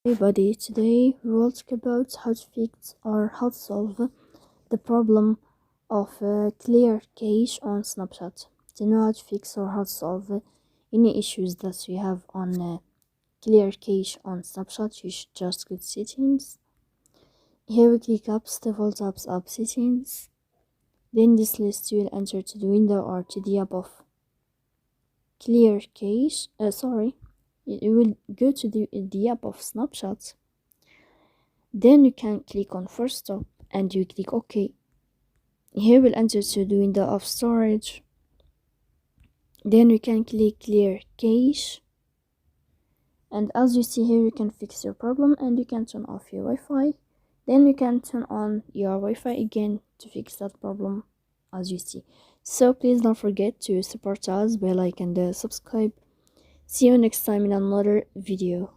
Hey buddy, today we will talk about how to fix or how to solve the problem of clear cache on Snapchat. To know how to fix or how to solve any issues that you have on clear cache on Snapchat, you should just go to settings. Here we click apps, default apps, app settings. Then this list you will enter to the window or to the app of clear cache. You will go to the app of Snapchat. Then you can click on first stop and you click OK. Here we'll enter to the window of storage. Then we can click clear cache. And as you see here, you can fix your problem and you can turn off your Wi-Fi. Then you can turn on your Wi-Fi again to fix that problem, as you see. So please don't forget to support us by like and subscribe. See you next time in another video.